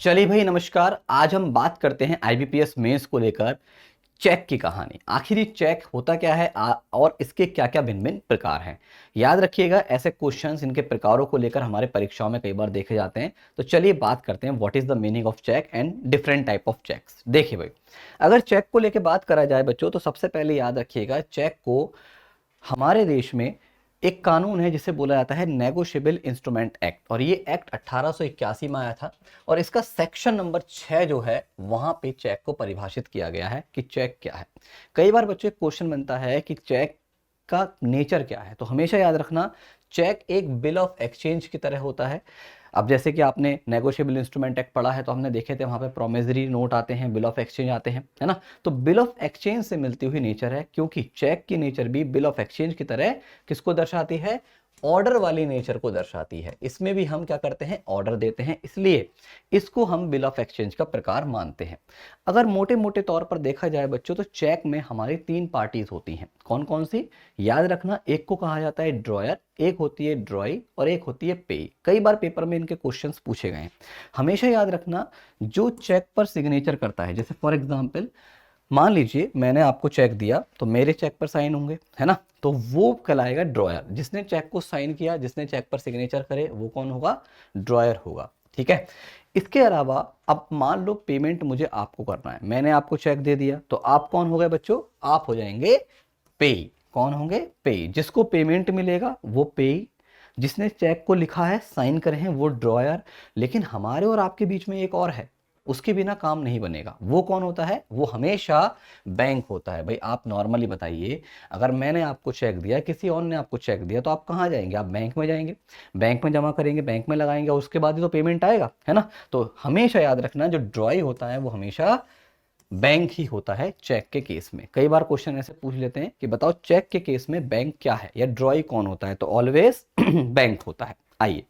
चलिए भाई नमस्कार। आज हम बात करते हैं आईबीपीएस मेंस को लेकर चेक की कहानी। आखिर ये चेक होता क्या है और इसके क्या क्या भिन्न भिन्न प्रकार हैं। याद रखिएगा, ऐसे क्वेश्चंस इनके प्रकारों को लेकर हमारे परीक्षाओं में कई बार देखे जाते हैं। तो चलिए बात करते हैं what is the meaning of check and different type of checks. देखिए भाई, अगर चेक को लेकर बात करा जाए बच्चों, तो सबसे पहले याद रखिएगा, चेक को हमारे देश में एक कानून है जिसे बोला जाता है नेगोशिएबल इंस्ट्रूमेंट एक्ट, और ये एक्ट 1881 में आया था। और इसका सेक्शन नंबर 6 जो है, वहां पे चेक को परिभाषित किया गया है कि चेक क्या है। कई बार बच्चों क्वेश्चन बनता है कि चेक का नेचर क्या है, तो हमेशा याद रखना, चेक एक बिल ऑफ एक्सचेंज की तरह होता है। अब जैसे कि आपने नेगोशिएबल इंस्ट्रूमेंट एक्ट पढ़ा है, तो हमने देखे थे वहां पे प्रोमिसरी नोट आते हैं, बिल ऑफ एक्सचेंज आते हैं, है ना। तो बिल ऑफ एक्सचेंज से मिलती हुई नेचर है, क्योंकि चेक की नेचर भी बिल ऑफ एक्सचेंज की तरह किसको दर्शाती है? ऑर्डर वाली नेचर को दर्शाती है। इसमें भी हम क्या करते हैं? ऑर्डर देते हैं, इसलिए इसको हम बिल ऑफ एक्सचेंज का प्रकार मानते हैं। अगर मोटे मोटे तौर पर देखा जाए बच्चों, तो चेक में हमारी 3 पार्टीज होती हैं। कौन कौन सी? याद रखना, एक को कहा जाता है ड्रॉयर, एक होती है ड्रॉई, और एक होती है पे। कई बार पेपर में इनके क्वेश्चंस पूछे गए हैं। हमेशा याद रखना, जो चेक पर सिग्नेचर करता है, जैसे फॉर एग्जांपल मान लीजिए मैंने आपको चेक दिया, तो मेरे चेक पर साइन होंगे, है ना। तो वो कहलाएगा ड्रॉयर। जिसने चेक को साइन किया, जिसने चेक पर सिग्नेचर करे, वो कौन होगा? ड्रॉयर होगा। ठीक है। इसके अलावा अब मान लो पेमेंट मुझे आपको करना है, मैंने आपको चेक दे दिया, तो आप कौन हो गए बच्चों? आप हो जाएंगे पे। कौन होंगे? पे। जिसको पेमेंट मिलेगा वो पे। जिसने चेक को लिखा है, साइन करे हैं, वो ड्रॉयर। लेकिन हमारे और आपके बीच में एक और है, उसके बिना काम नहीं बनेगा। वो कौन होता है? वो हमेशा बैंक होता है। भाई आप नॉर्मली बताइए, अगर मैंने आपको चेक दिया, किसी और ने आपको चेक दिया, तो आप कहाँ जाएंगे? आप बैंक में जाएंगे, बैंक में जमा करेंगे, बैंक में लगाएंगे, उसके बाद ही तो पेमेंट आएगा, है ना। तो हमेशा याद रखना, जो ड्रॉई होता है वो हमेशा बैंक ही होता है चेक के केस में। कई बार क्वेश्चन ऐसे पूछ लेते हैं कि बताओ चेक के केस में बैंक क्या है या ड्रॉई कौन होता है, तो ऑलवेज बैंक होता है। आइए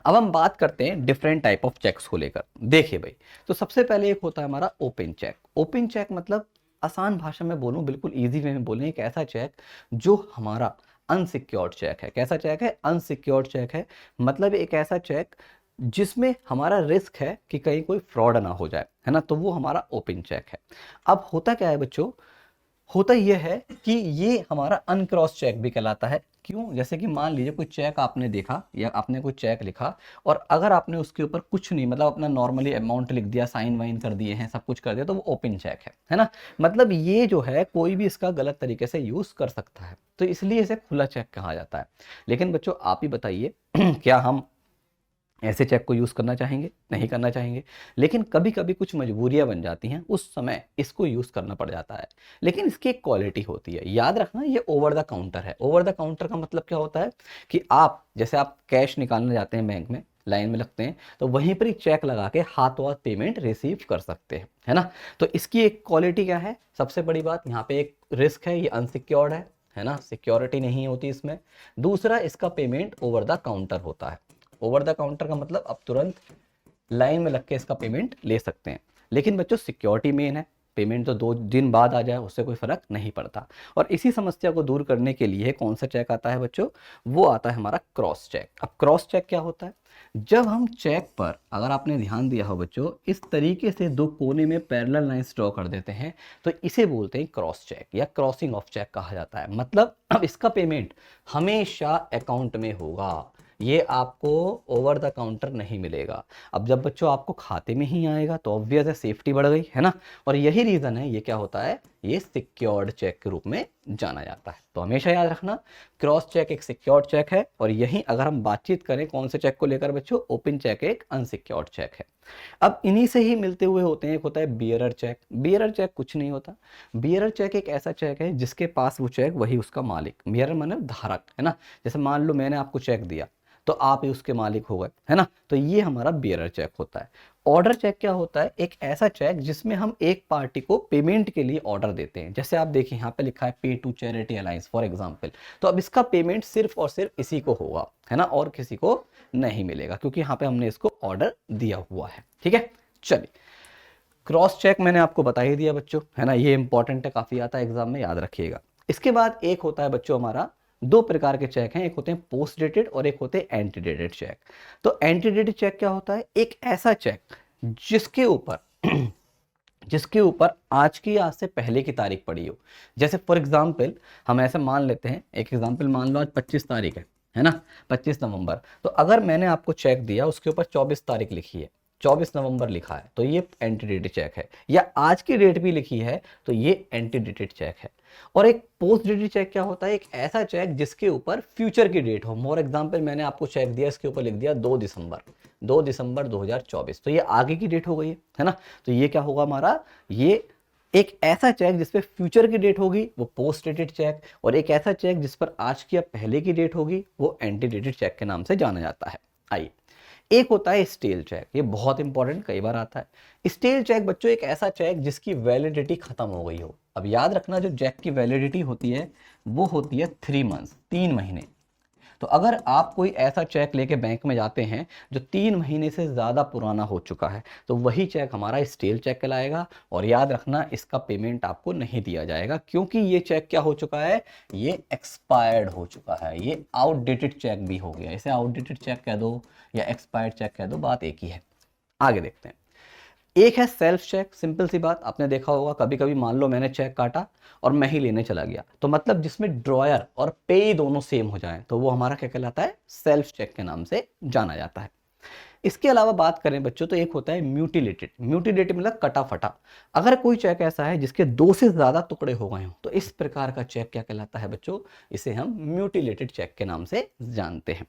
अब हम बात करते हैं डिफरेंट टाइप ऑफ चेक्स को लेकर। देखिए भाई, तो सबसे पहले एक होता है हमारा ओपन चेक। ओपन चेक मतलब, आसान भाषा में बोलूं, बिल्कुल इजी वे में बोलें, एक ऐसा चेक जो हमारा अनसिक्योर्ड चेक है। कैसा चेक है? अनसिक्योर्ड चेक है। मतलब एक ऐसा चेक जिसमें हमारा रिस्क है कि कहीं कोई फ्रॉड ना हो जाए, है ना, तो वो हमारा ओपन चेक है। अब होता क्या है बच्चों, होता यह है कि ये हमारा अनक्रॉस चेक भी कहलाता है। क्यों? जैसे कि मान लीजिए कोई चेक आपने देखा या आपने कोई चेक लिखा, और अगर आपने उसके ऊपर कुछ नहीं, मतलब अपना नॉर्मली अमाउंट लिख दिया, साइन वाइन कर दिए हैं, सब कुछ कर दिया, तो वो ओपन चेक है ना। मतलब ये जो है, कोई भी इसका गलत तरीके से यूज कर सकता है, तो इसलिए इसे खुला चेक कहा जाता है। लेकिन बच्चों आप ही बताइए क्या हम ऐसे चेक को यूज़ करना चाहेंगे? नहीं करना चाहेंगे। लेकिन कभी कभी कुछ मजबूरियां बन जाती हैं, उस समय इसको यूज़ करना पड़ जाता है। लेकिन इसकी एक क्वालिटी होती है, याद रखना, ये ओवर द काउंटर है। ओवर द काउंटर का मतलब क्या होता है कि आप जैसे आप कैश निकालने जाते हैं बैंक में, लाइन में लगते हैं, तो वहीं पर ही चेक लगा के हाथों हाथ पेमेंट रिसीव कर सकते हैं, है ना। तो इसकी एक क्वालिटी क्या है? सबसे बड़ी बात, यहाँ पे एक रिस्क है, ये अनसिक्योर्ड है ना, सिक्योरिटी नहीं होती इसमें। दूसरा, इसका पेमेंट ओवर द काउंटर होता है। ओवर द काउंटर का मतलब आप तुरंत लाइन में लग के इसका पेमेंट ले सकते हैं। लेकिन बच्चों सिक्योरिटी मेन है, पेमेंट तो 2 दिन बाद आ जाए उससे कोई फर्क नहीं पड़ता। और इसी समस्या को दूर करने के लिए कौन सा चेक आता है बच्चों? वो आता है हमारा क्रॉस चेक। अब क्रॉस चेक क्या होता है? जब हम चेक पर, अगर आपने ध्यान दिया हो बच्चों, इस तरीके से 2 कोने में पैरेलल लाइंस ड्रॉ कर देते हैं, तो इसे बोलते हैं क्रॉस चेक या क्रॉसिंग ऑफ चेक कहा जाता है। मतलब अब इसका पेमेंट हमेशा अकाउंट में होगा, ये आपको ओवर द काउंटर नहीं मिलेगा। अब जब बच्चों आपको खाते में ही आएगा, तो ऑब्वियस है सेफ्टी बढ़ गई, है ना। और यही रीजन है, ये क्या होता है, ये सिक्योर्ड चेक के रूप में जाना जाता है। तो हमेशा याद रखना, क्रॉस चेक एक सिक्योर्ड चेक है, और यही अगर हम बातचीत करें कौन से चेक को लेकर बच्चों, ओपन चेक एक अनसिक्योर्ड चेक है। अब इन्हीं से ही मिलते हुए होते हैं, एक होता है बियरर चेक। बियरर चेक कुछ नहीं होता, बियरर चेक एक ऐसा चेक है जिसके पास वो चेक, वही उसका मालिक। बियरर माने धारक, है ना। जैसे मान लो मैंने आपको चेक दिया, तो आप ही उसके मालिक हो गए, है ना। तो ये हमारा बियरर चेक होता है। ऑर्डर चेक क्या होता है? एक ऐसा चेक जिसमें हम एक पार्टी को पेमेंट के लिए ऑर्डर देते हैं। जैसे आप देखिए यहाँ पे लिखा है pay to charity alliance for example, तो अब इसका पेमेंट सिर्फ और सिर्फ इसी को होगा, है ना, और किसी को नहीं मिलेगा, क्योंकि यहाँ पे हमने इसको ऑर्डर दिया हुआ है। ठीक है, चलिए क्रॉस चेक मैंने आपको बता ही दिया बच्चों, है ना, ये इंपॉर्टेंट है, काफी आता है एग्जाम में, याद रखिएगा। इसके बाद एक होता है बच्चों हमारा दो प्रकार के चेक हैं, एक होते हैं पोस्ट डेटेड और एक होते हैं एंटी डेटेड चेक। तो एंटी डेटेड चेक क्या होता है? एक ऐसा चेक जिसके ऊपर जिसके ऊपर आज से पहले की तारीख पड़ी हो। जैसे फॉर एग्जाम्पल हम ऐसे मान लेते हैं, एक एग्जाम्पल मान लो आज 25 तारीख है ना, 25 नवंबर। तो अगर मैंने आपको चेक दिया उसके ऊपर 24 तारीख लिखी है, 24 नवंबर लिखा है, तो ये एंटी डेटेड चेक है, या आज की डेट भी लिखी है तो ये एंटी डेटेड चेक है। और एक पोस्ट डेटेड चेक क्या होता है? एक ऐसा चेक जिसके ऊपर फ्यूचर की डेट हो। फॉर एग्जाम्पल मैंने आपको चेक दिया, इसके ऊपर लिख दिया 2 दिसंबर 2024, तो ये आगे की डेट हो गई है ना। तो ये क्या होगा हमारा? ये एक ऐसा चेक जिस पे फ्यूचर की डेट होगी वो पोस्ट डेटेड चेक, और एक ऐसा चेक जिस पर आज की या पहले की डेट होगी वो एंटी डेटेड चेक के नाम से जाना जाता है। आइए, एक होता है स्टेल चेक, ये बहुत इंपॉर्टेंट कई बार आता है। स्टेल चेक बच्चों एक ऐसा चेक जिसकी वैलिडिटी खत्म हो गई हो। अब याद रखना, जो चेक की वैलिडिटी होती है वो होती है 3 मंथ्स, 3 महीने। तो अगर आप कोई ऐसा चेक लेके बैंक में जाते हैं जो 3 महीने से ज़्यादा पुराना हो चुका है, तो वही चेक हमारा स्टेल चेक कहलाएगा। और याद रखना, इसका पेमेंट आपको नहीं दिया जाएगा, क्योंकि ये चेक क्या हो चुका है? ये एक्सपायर्ड हो चुका है, ये आउटडेटेड चेक भी हो गया। इसे आउटडेटेड चेक कह दो या एक्सपायर्ड चेक कह दो, बात एक ही है। आगे देखते हैं। एक है सेल्फ चेक, सिंपल सी बात, आपने देखा होगा कभी कभी मान लो मैंने चेक काटा और मैं ही लेने चला गया, तो मतलब जिसमें ड्रॉयर और पे दोनों सेम हो जाएं, तो वो हमारा क्या कहलाता है? सेल्फ चेक के नाम से जाना जाता है। इसके अलावा बात करें बच्चों तो एक होता है म्यूटिलेटेड। म्यूटिलेटेड मतलब कटा फटा। अगर कोई चेक ऐसा है जिसके 2 से ज्यादा टुकड़े हो गए हो, तो इस प्रकार का चेक क्या कहलाता है बच्चों? इसे हम म्यूटिलेटेड चेक के नाम से जानते हैं।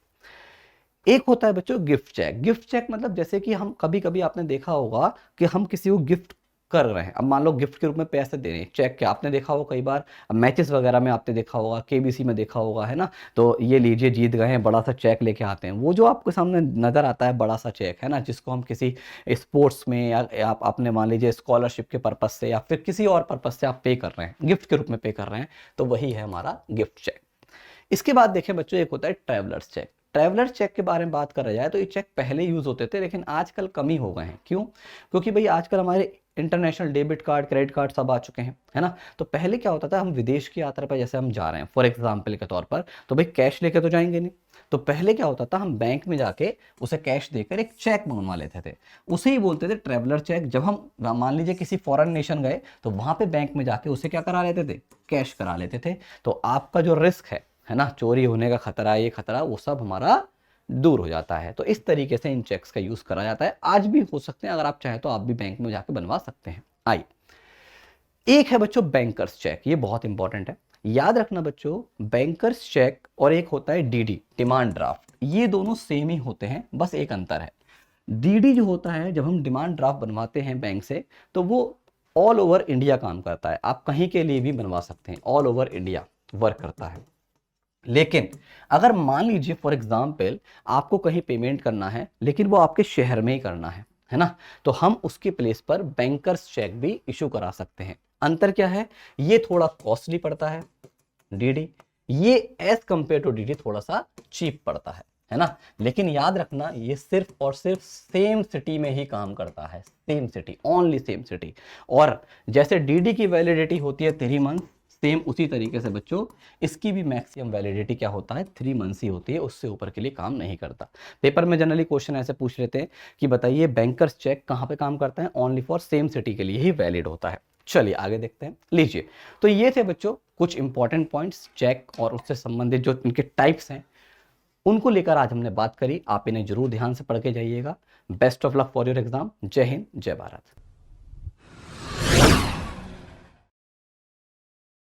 एक होता है बच्चों गिफ्ट चेक। गिफ्ट चेक मतलब जैसे कि हम कभी कभी आपने देखा होगा कि हम किसी को गिफ्ट कर रहे हैं, अब मान लो गिफ्ट के रूप में पैसे दे रहे हैं, चेक के आपने देखा होगा कई बार मैचेस वगैरह में आपने देखा होगा, केबीसी में देखा होगा, है ना। तो ये लीजिए जीत गए हैं, बड़ा सा चेक लेके आते हैं। वो जो आपके सामने नजर आता है बड़ा सा चेक, है ना, जिसको हम किसी स्पोर्ट्स में या आप आपने मान लीजिए स्कॉलरशिप के पर्पज से या फिर किसी और पर्पज से आप पे कर रहे हैं, गिफ्ट के रूप में पे कर रहे हैं, तो वही है हमारा गिफ्ट चेक। इसके बाद देखें बच्चों, एक होता है ट्रैवलर्स चेक। ट्रैवलर चेक के बारे में बात करा जाए तो ये चेक पहले यूज होते थे, लेकिन आजकल कम ही हो गए हैं। क्यों? क्योंकि भाई आजकल हमारे international debit card, credit card सब आ चुके हैं, है ना। तो पहले क्या होता था, हम विदेश की यात्रा पर जैसे हम जा रहे हैं फॉर एग्जाम्पल के तौर पर, तो भाई कैश लेके तो जाएंगे नहीं। तो पहले क्या होता था, हम बैंक में जाके उसे कैश देकर एक चेक बनवा लेते थे, उसे ही बोलते थे ट्रैवलर चेक। जब हम मान लीजिए किसी फॉरेन नेशन गए तो वहां पे बैंक में जाके उसे क्या करा लेते थे? कैश करा लेते थे। तो आपका जो रिस्क है ना, चोरी होने का खतरा, ये खतरा, वो सब हमारा दूर हो जाता है। तो इस तरीके से इन चेक्स का यूज करा जाता है, आज भी हो सकते हैं, अगर आप चाहें तो आप भी बैंक में जाके बनवा सकते हैं। आइए, एक है बच्चों बैंकर्स चेक, ये बहुत इंपॉर्टेंट है, याद रखना बच्चों। बैंकर्स चेक और एक होता है डीडी, डिमांड ड्राफ्ट, ये दोनों सेम ही होते हैं, बस एक अंतर है। डीडी जो होता है, जब हम डिमांड ड्राफ्ट बनवाते हैं बैंक से, तो वो ऑल ओवर इंडिया काम करता है, आप कहीं के लिए भी बनवा सकते हैं, ऑल ओवर इंडिया वर्क करता है। लेकिन अगर मान लीजिए फॉर एग्जाम्पल आपको कहीं पेमेंट करना है, लेकिन वो आपके शहर में ही करना है ना, तो हम उसके प्लेस पर बैंकर्स चेक भी इशू करा सकते हैं। अंतर क्या है? ये थोड़ा कॉस्टली पड़ता है डीडी, ये एज कंपेयर टू डीडी थोड़ा सा चीप पड़ता है ना। लेकिन याद रखना, ये सिर्फ और सिर्फ सेम सिटी में ही काम करता है, same city, only same city. और जैसे डीडी की वैलिडिटी होती है 3 मंथ, सेम उसी तरीके से बच्चों इसकी भी मैक्सिमम वैलिडिटी क्या होता है? 3 मंथ्स ही होती है, उससे ऊपर के लिए काम नहीं करता। पेपर में जनरली क्वेश्चन ऐसे पूछ लेते हैं कि बताइए बैंकर्स चेक कहाँ पे काम करता है? ओनली फॉर सेम सिटी के लिए ही वैलिड होता है। चलिए आगे देखते हैं। लीजिए, तो ये थे बच्चों कुछ इंपॉर्टेंट पॉइंट्स चेक और उससे संबंधित जो इनके टाइप्स हैं, उनको लेकर आज हमने बात करी। आप इन्हें जरूर ध्यान से पढ़ के जाइएगा। Best of luck for your exam. जय हिंद, जय भारत।